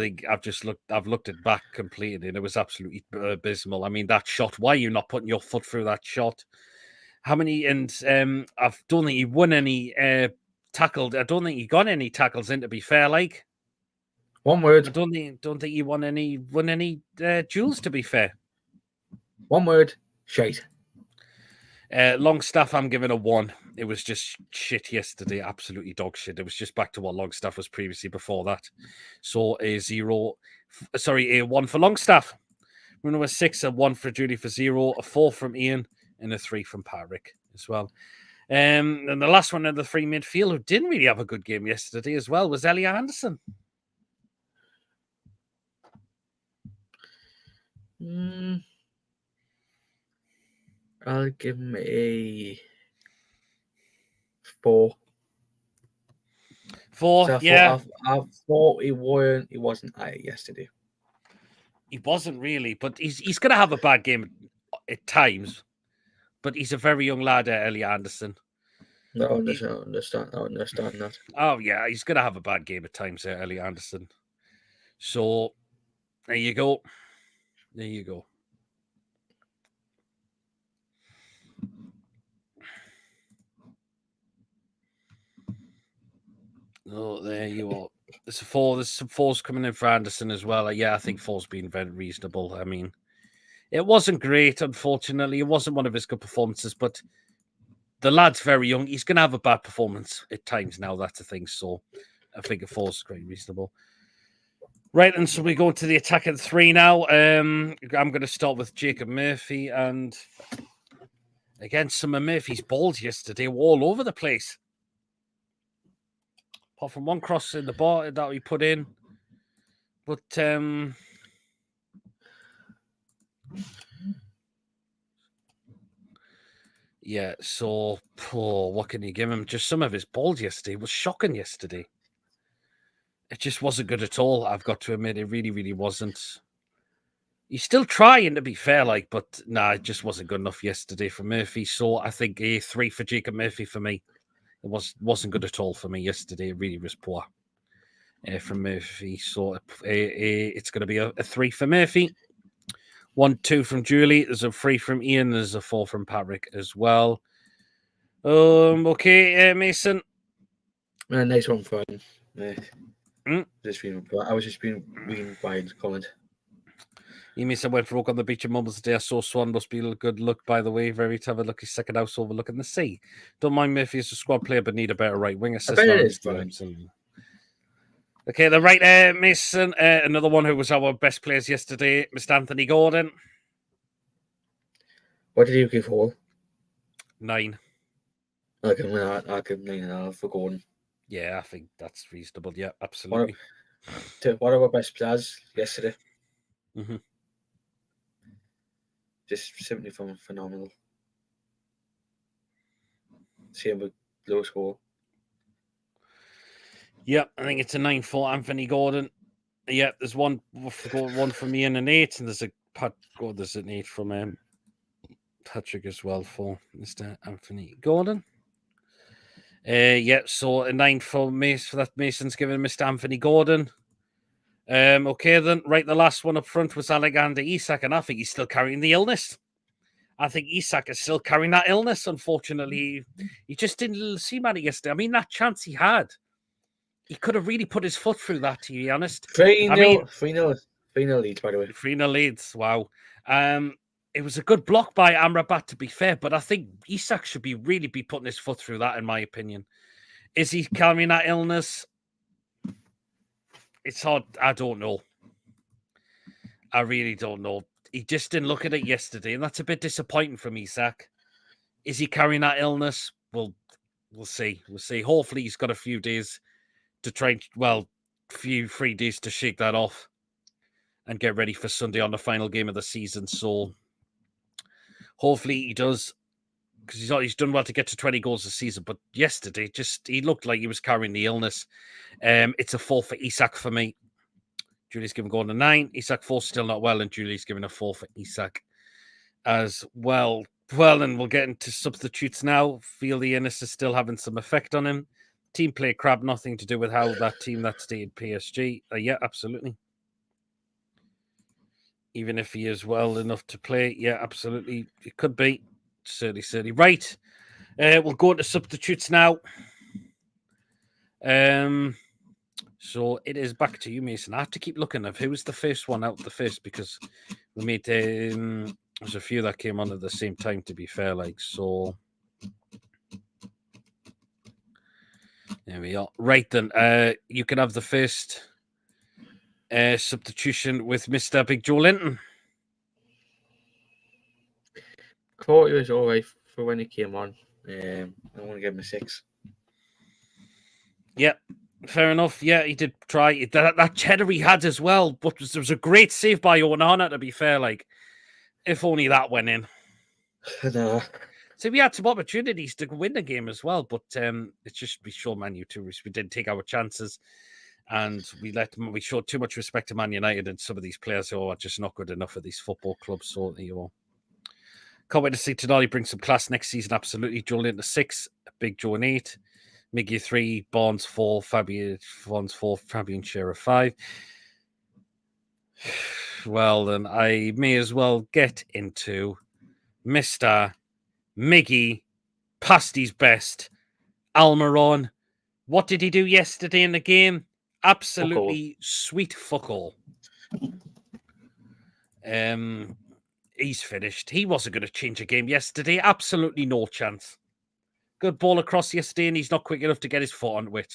looked it back completely, and it was absolutely abysmal. I mean, that shot. Why are you not putting your foot through that shot? How many? And I don't think he won any tackled. I don't think he got any tackles in. To be fair, like. One word. I don't think he won any duels. To be fair, one word. Shite. Longstaff, I'm giving a 1. It was just shit yesterday. Absolutely dog shit. It was just back to what Longstaff was previously before that. So a 1 for Longstaff. Bruno a 6, a 1 for Julie for 0, a 4 from Ian, and a 3 from Patrick as well. And the last one of the 3 midfield who didn't really have a good game yesterday as well was Elliot Anderson. I'll give him a 4. 4, so I thought he wasn't yesterday. He wasn't really, but he's going to have a bad game at times. But he's a very young lad, Elliot Anderson. No, I understand that. Oh, yeah, he's going to have a bad game at times, Elliot Anderson. So, there you go. There you go. Oh, there you are. There's a 4. There's some 4s coming in for Anderson as well. Yeah, I think 4's been very reasonable. I mean, it wasn't great, unfortunately. It wasn't one of his good performances, but the lad's very young. He's going to have a bad performance at times now. That's the thing. So I think a 4's quite reasonable. Right, and so we go to the attack at 3 now. I'm going to start with Jacob Murphy. And again, some of Murphy's balls yesterday were all over the place. Apart from one cross in the bar that we put in. But yeah, so what can you give him? Just some of his balls yesterday was shocking yesterday. It just wasn't good at all. I've got to admit, it really, really wasn't. He's still trying, to be fair, but it just wasn't good enough yesterday for Murphy. So I think a 3 for Jacob Murphy for me. It wasn't good at all for me yesterday. It really was poor from Murphy. So it's going to be a 3 for Murphy. 1, 2 from Julie. There's a 3 from Ian. There's a 4 from Patrick as well. Okay, Mason. Nice one for him. I was just being reading Brian's comment. He may have went for a walk on the beach in Mumbles today. I saw Swan must be a good look, by the way. Very to have a look. His second house overlooking the sea. Don't mind me if he's a squad player, but need a better right wing assist. I bet it is, Brian. Okay, the right Mason. Another one who was our best players yesterday, Mr. Anthony Gordon. What did you give Hall? 9. I'll give him 9.5 for Gordon. Yeah, I think that's reasonable. Yeah, absolutely. One of our best players yesterday. Mm-hmm. Just simply phenomenal. Same with low score. Yeah, I think it's a 9 for Anthony Gordon. Yeah, there's one for me and an 8, and there's an 8 from Patrick as well for Mr. Anthony Gordon. Yeah, so a 9 for that Mason's given Mr. Anthony Gordon. Okay, then, right, the last one up front was Alexander Isak, and I think he's still carrying the illness. I think Isak is still carrying that illness, unfortunately. He just didn't seem at it yesterday. I mean, that chance he had, he could have really put his foot through that, to be honest. 3-0 leads, by the way. 3-0 leads, wow. It was a good block by Amrabat, to be fair, but I think Isak should really be putting his foot through that, in my opinion. Is he carrying that illness? It's hard. I don't know. I really don't know. He just didn't look at it yesterday, and that's a bit disappointing from Isak. Is he carrying that illness? Well, we'll see. We'll see. Hopefully, he's got a few days to train. Well, 3 days to shake that off and get ready for Sunday on the final game of the season. So, hopefully, he does, because he's done well to get to 20 goals this season. But yesterday, he looked like he was carrying the illness. It's a 4 for Isak for me. Julie's given Gordon a 9. Isak 4 still not well, and Julie's given a 4 for Isak as well. Well, and we'll get into substitutes now. Feel the illness is still having some effect on him. Team play crap, nothing to do with how that team that stayed in PSG. Yeah, absolutely. Even if he is well enough to play, yeah, absolutely. It could be. Certainly. Right. We'll go into substitutes now. So it is back to you, Mason. I have to keep looking at who was the first one out because we made there's a few that came on at the same time, to be fair, so. There we are. Right then, you can have the first substitution with Mr. Big Joe Linton. Thought he was all right for when he came on. I want to give him a 6. Yeah, fair enough. Yeah, he did try. That cheddar he had as well, but there was a great save by Onana, to be fair. If only that went in. No. So we had some opportunities to win the game as well, but it's just we showed Man U too. We didn't take our chances, and we showed too much respect to Man United and some of these players who are just not good enough for these football clubs. So can't wait to see Tonali bring some class next season. Absolutely, Joe Linton 6, Big Joe an 8, Miggy 3, Barnes 4, Fabian Shearer 5. Well, then I may as well get into Mr. Miggy, past his best. Almiron, what did he do yesterday in the game? Absolutely sweet fuck all. He's finished. He wasn't going to change a game yesterday. Absolutely no chance. Good ball across yesterday, and he's not quick enough to get his foot onto it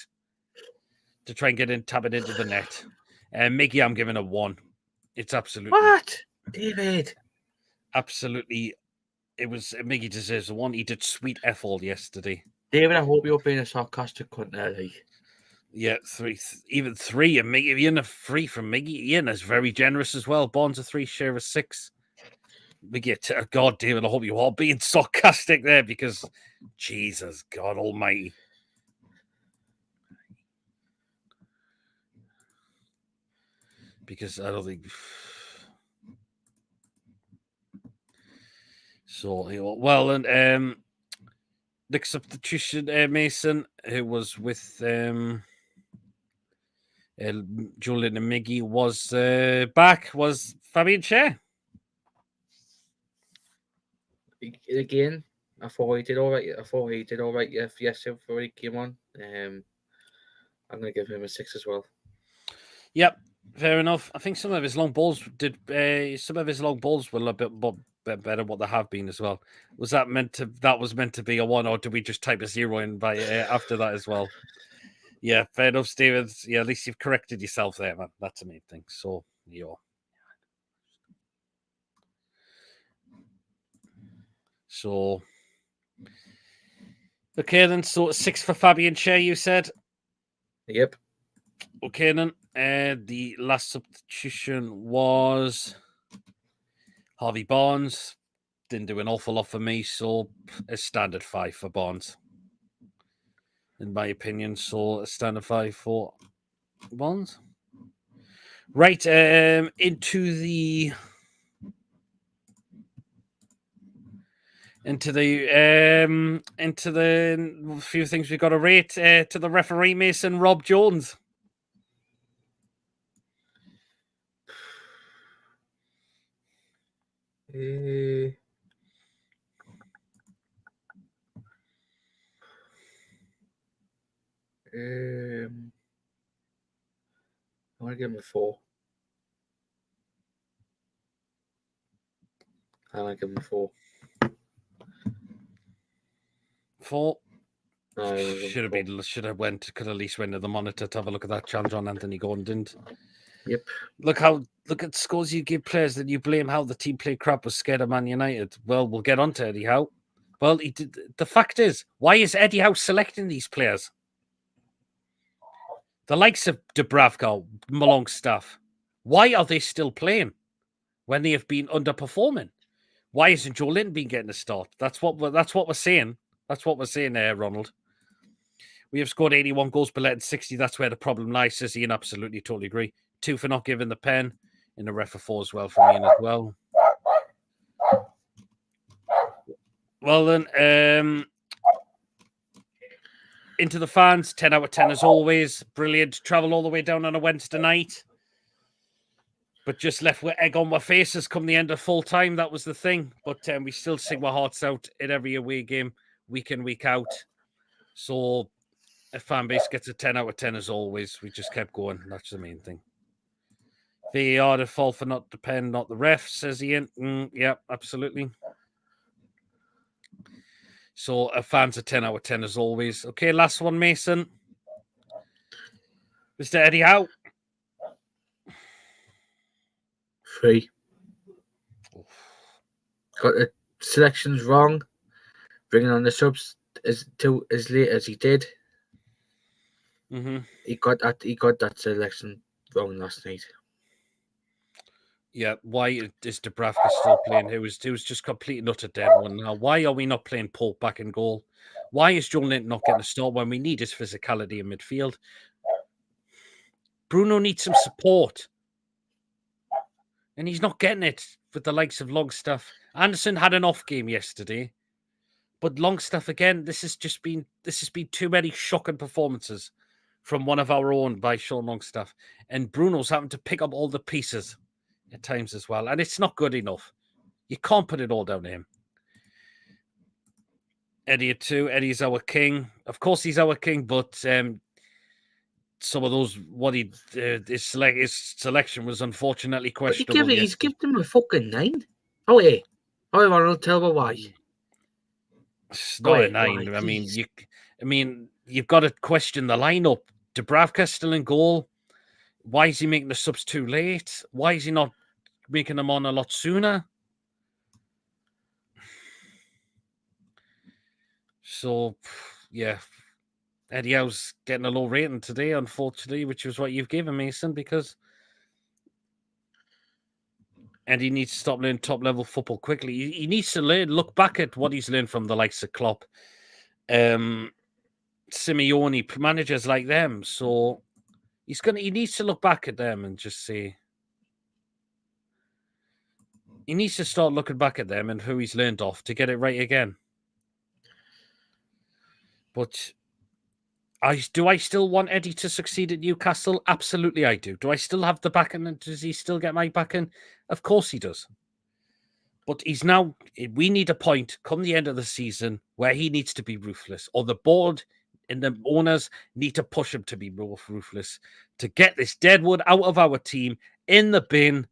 to try and tap it into the net. Miggy, I'm giving a 1. It's absolutely... What? David? Absolutely. It was... Miggy deserves a 1. He did sweet F all yesterday. David, I hope you're being a sarcastic cunt there, Yeah, 3. Even 3. And Miggy, Ian a 3 from Miggy. Ian is very generous as well. Barnes a 3, Shearer a 6. Miggy, God, David, I hope you are being sarcastic there because Jesus, God almighty. Because I don't think... So, well, and next substitution, Mason, who was with Julian and Miggy, was back, was Fabian Schär. Again, I thought he did all right. Yesterday before he came on. I'm going to give him a 6 as well. Yep, fair enough. I think some of his long balls did. Some of his long balls were a bit better what they have been as well. Was that meant to? That was meant to be a 1, or did we just type a 0 in by after that as well? Yeah, fair enough, Stevens. Yeah, at least you've corrected yourself there, man. That's the main thing. So, yeah. So, okay then. So 6 for Fabian Shea, you said. Yep. Okay then. The last substitution was Harvey Barnes. Didn't do an awful lot for me, so a standard 5 for Barnes, in my opinion. So a standard 5 for Barnes. Right, into the few things we've got to rate to the referee, Mason Rob Jones. I want to give him a 4. I want to give him a 4. 4. Should Could at least went to the monitor to have a look at that challenge on Anthony Gordon, didn't. Yep. Look at scores you give players that you blame how the team played crap was scared of Man United. Well, we'll get on to Eddie Howe. Well, he did. The fact is, why is Eddie Howe selecting these players? The likes of Dubravka, Longstaff, why are they still playing when they have been underperforming? Why isn't Joe Linton been getting a start? That's what we're saying. That's what we're saying there, Ronald. We have scored 81 goals, but let 60. That's where the problem lies, says Ian. Absolutely, totally agree. 2 for not giving the pen, and the ref a 4 as well from Ian as well. Well then, into the fans, 10 out of 10 as always. Brilliant. Travel all the way down on a Wednesday night, but just left with egg on our faces come the end of full time. That was the thing. But we still sing our hearts out in every away game, week in, week out. So a fan base gets a 10 out of 10 as always. We just kept going. That's the main thing. VAR the fault for not the pen, not the ref, says Ian. Yeah, absolutely. So a fan's a 10 out of 10 as always. Okay, last one, Mason. Mr. Eddie Howe. 3. Got the selections wrong. Bringing on the subs as late as he did. Mm-hmm. He got that selection wrong last night. Yeah, why is Dubravka still playing? It was just complete and utter dead one now. Why are we not playing Pope back in goal? Why is Joe Linton not getting a start when we need his physicality in midfield? Bruno needs some support. And he's not getting it with the likes of Longstaff. Anderson had an off game yesterday. But Longstaff, again, this has been too many shocking performances from one of our own by Sean Longstaff. And Bruno's having to pick up all the pieces at times as well. And it's not good enough. You can't put it all down to him. Eddie at 2. Eddie's our king. Of course, he's our king, but some of those, his selection was unfortunately questionable. He's given him a fucking 9. Oh, yeah. Oh, Ronald, tell me why. It's not a 9. I mean, you've got to question the lineup. Dubravka still in goal. Why is he making the subs too late? Why is he not making them on a lot sooner? So, yeah, Eddie Howe's getting a low rating today, unfortunately, which is what you've given Mason, because Eddie needs to stop learning top-level football quickly. He needs to look back at what he's learned from the likes of Klopp, Simeone, managers like them. So he needs to look back at them and just say, he needs to start looking back at them and who he's learned off to get it right again. But do I still want Eddie to succeed at Newcastle? Absolutely, I do. Do I still have the backing? And does he still get my backing? Of course he does. But we need a point come the end of the season where he needs to be ruthless, or the board and the owners need to push him to be more ruthless, to get this Deadwood out of our team in the bin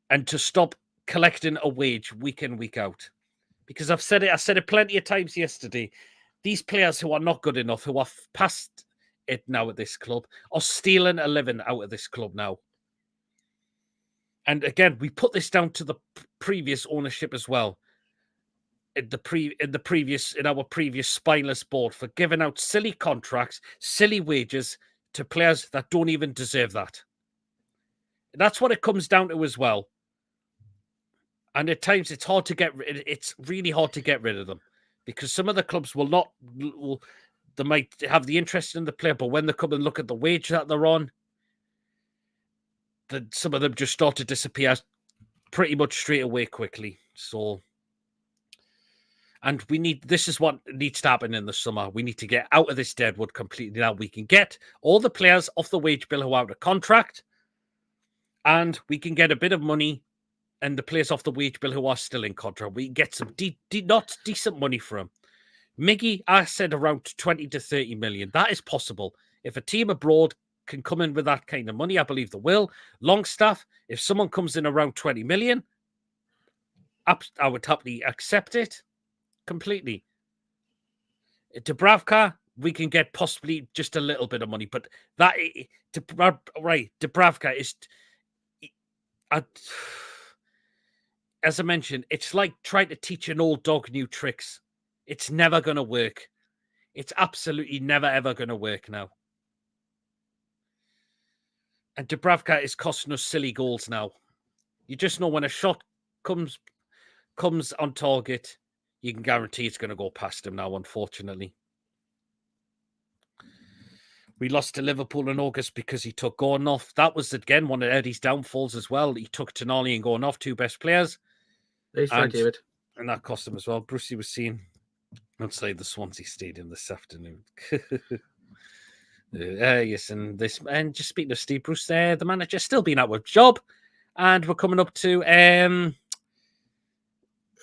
and to stop collecting a wage week in, week out. Because I said it plenty of times yesterday. These players who are not good enough, who are past it now at this club, are stealing a living out of this club now. And again, we put this down to the previous ownership as well. In our previous spineless board for giving out silly contracts, silly wages to players that don't even deserve that. That's what it comes down to as well. And at times it's really hard to get rid of them because some of the clubs they might have the interest in the player, but when they come and look at the wage that they're on, then some of them just start to disappear pretty much straight away quickly. So, and this is what needs to happen in the summer. We need to get out of this Deadwood completely now. We can get all the players off the wage bill who are out of contract, and we can get a bit of money and the players off the wage bill who are still in contract. We get some not decent money for them. Miggy, I said around 20 to 30 million. That is possible. If a team abroad can come in with that kind of money, I believe they will. Longstaff, if someone comes in around 20 million, I would happily accept it completely. Dubravka, we can get possibly just a little bit of money, but Dubravka is... as I mentioned, it's like trying to teach an old dog new tricks. It's never going to work. It's absolutely never, ever going to work now. And Dubravka is costing us silly goals now. You just know when a shot comes on target, you can guarantee it's going to go past him now, unfortunately. We lost to Liverpool in August because he took Gordon off. That was, again, one of Eddie's downfalls as well. He took Tonali and Gordon off, two best players. David. And that cost him as well. Brucey was seen outside the Swansea Stadium this afternoon. Yes, and just speaking of Steve Bruce there, the manager's still been out of job. And we're coming up to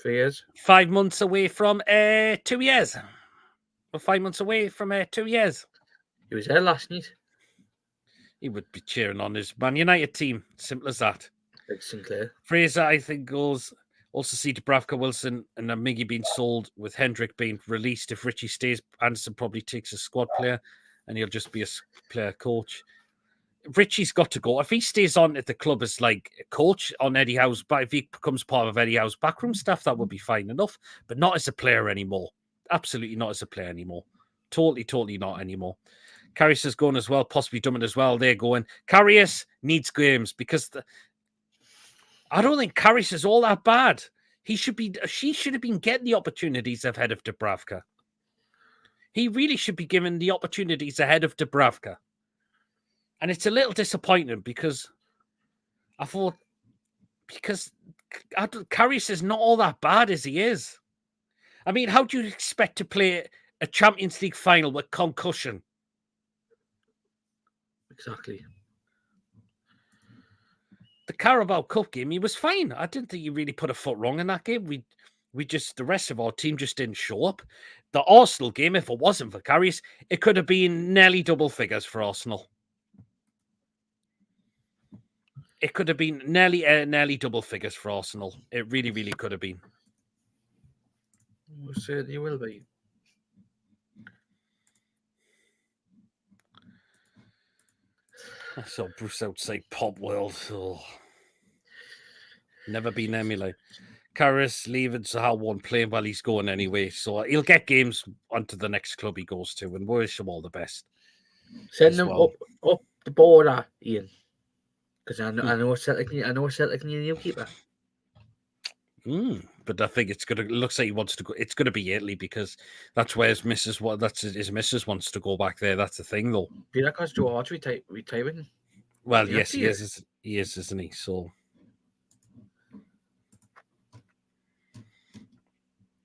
3 years. 5 months away from 2 years. We're 5 months away from 2 years. He was there last night. He would be cheering on his Man United team. Simple as that. Like Sinclair. Fraser, I think, goes. Also see Dubravka, Wilson, and Miggy being sold, with Hendrick being released. If Richie stays, Anderson probably takes a squad player, and he'll just be a player coach. Richie's got to go. If he stays on at the club as like a coach on Eddie Howe's, but if he becomes part of Eddie Howe's backroom staff, that would be fine enough. But not as a player anymore. Absolutely not as a player anymore. Totally not anymore. Karius is going as well, possibly Drummond as well. They're going. Karius needs games because I don't think Karius is all that bad. She should have been getting the opportunities ahead of Dubravka. He really should be given the opportunities ahead of Dubravka. And it's a little disappointing because Karius is not all that bad as he is. I mean, how do you expect to play a Champions League final with concussion? Exactly. The Carabao Cup game, he was fine. I didn't think he really put a foot wrong in that game. The rest of our team just didn't show up. The Arsenal game, if it wasn't for Karius, it could have been nearly double figures for Arsenal. It could have been nearly double figures for Arsenal. It really, really could have been. We'll certainly will be. I saw Bruce outside Pop World. Oh. Never been emulated. Karius leaving Zaha won't play while he's going anyway. So he'll get games onto the next club he goes to, and wish him all the best. Send them up the border, Ian. Because I know Celtic need a new keeper. But I think it looks like he wants to go. It's gonna be Italy because that's where his missus wants to go back there. That's the thing though. Do that because Joe Hart retiring? Well, yes, he is. He is, isn't he? So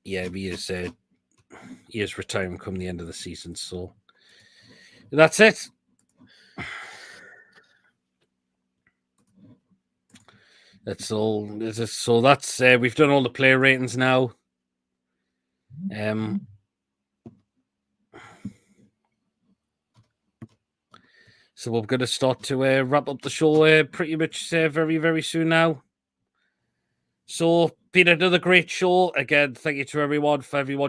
yeah, he is retiring come the end of the season. So that's it. That's all. So that's we've done all the player ratings now. So we're going to start to wrap up the show pretty much very, very soon now. So, been another great show. Again, thank you to everyone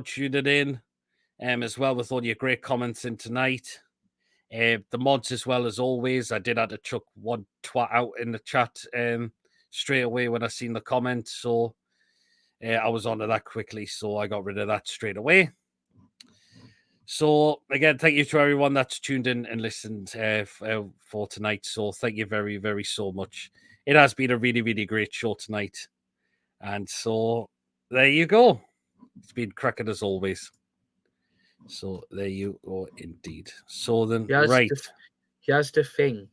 tuning in, as well with all your great comments in tonight. The mods as well, as always. I did have to chuck one twat out in the chat straight away when I seen the comment. So I was onto that quickly, so I got rid of that straight away. So again, thank you to everyone that's tuned in and listened for tonight. So thank you very, very so much. It has been a really, really great show tonight. And so there you go. It's been cracking as always. So there you go indeed. So then, right. Here's the thing.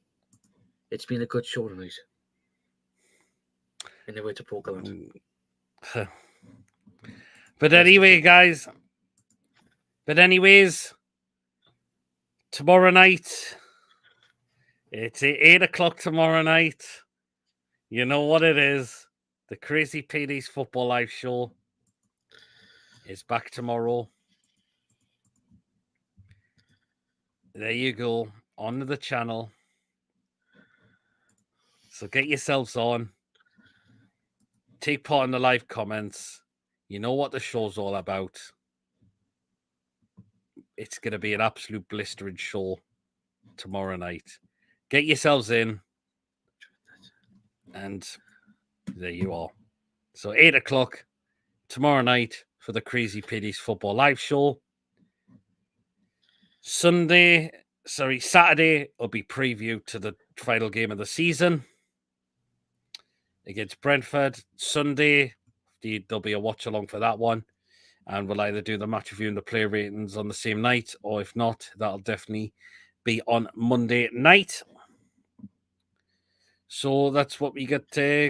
It's been a good show tonight. In the way to Portland. But anyway, guys. But anyways, tomorrow night, it's 8 o'clock tomorrow night. You know what it is. The Crazy PD's Football Live Show is back tomorrow. There you go. On the channel. So get yourselves on. Take part in the live comments. You know what the show's all about. It's going to be an absolute blistering show tomorrow night. Get yourselves in. And there you are. So 8 o'clock tomorrow night for the Crazy PD's Football Live Show. Saturday will be preview to the final game of the season against Brentford. Sunday, there'll be a watch along for that one. And we'll either do the match review and the player ratings on the same night, or if not, that'll definitely be on Monday night. So that's what we got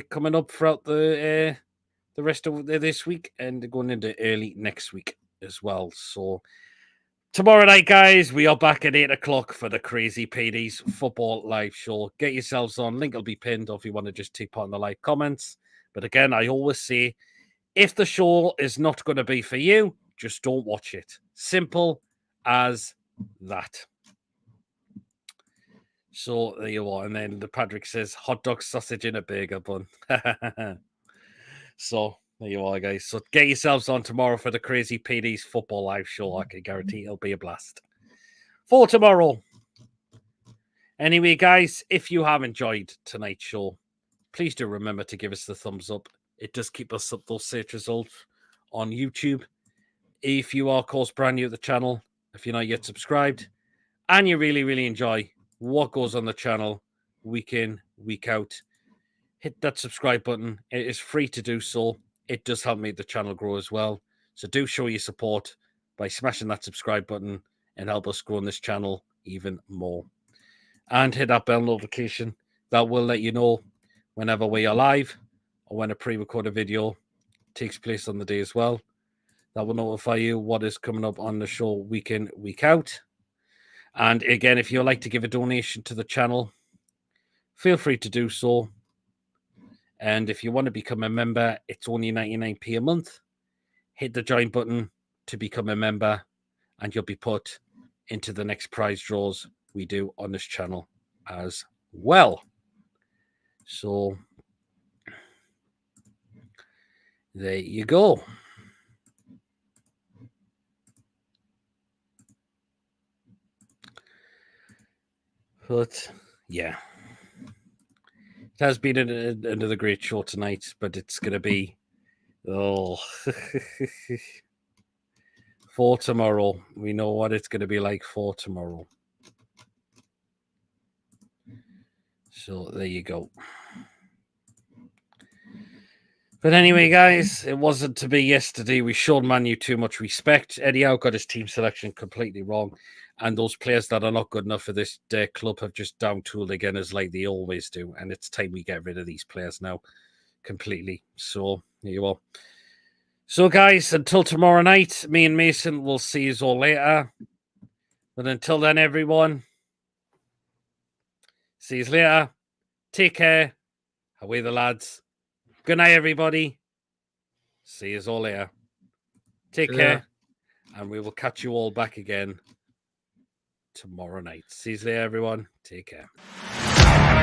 coming up throughout the rest of this week and going into early next week as well. So tomorrow night, guys, we are back at 8 o'clock for the Crazy PD's Football Live Show. Get yourselves on. Link will be pinned if you want to just take part in the live comments. But again, I always say, if the show is not going to be for you, just don't watch it. Simple as that. So there you are. And then the Patrick says, hot dog, sausage, in a burger bun. So there you are, guys. So get yourselves on tomorrow for the Crazy PD's Football Live Show. I can guarantee it'll be a blast. For tomorrow. Anyway, guys, if you have enjoyed tonight's show, please do remember to give us the thumbs up. It does keep us up those search results on YouTube. If you are, of course, brand new to the channel, if you're not yet subscribed, and you really, really enjoy what goes on the channel week in, week out, hit that subscribe button. It is free to do so. It does help make the channel grow as well. So do show your support by smashing that subscribe button and help us grow on this channel even more. And hit that bell notification. That will let you know whenever we are live or when a pre-recorded video takes place on the day as well. That will notify you what is coming up on the show week in, week out. And again, if you'd like to give a donation to the channel, feel free to do so. And if you want to become a member, it's only 99p a month. Hit the join button to become a member, and you'll be put into the next prize draws we do on this channel as well. So there you go. But yeah, it has been another great show tonight, but it's going to be for tomorrow. We know what it's going to be like for tomorrow. So there you go. But anyway, guys, it wasn't to be yesterday. We showed Man U too much respect. Eddie Howe got his team selection completely wrong. And those players that are not good enough for this club have just down-tooled again as like they always do. And it's time we get rid of these players now completely. So there you are. So, guys, until tomorrow night, me and Mason will see you all later. But until then, everyone, see you later. Take care. Away the lads. Good night, everybody. See you all later. Take care. And we will catch you all back again tomorrow night. See you there, everyone. Take care.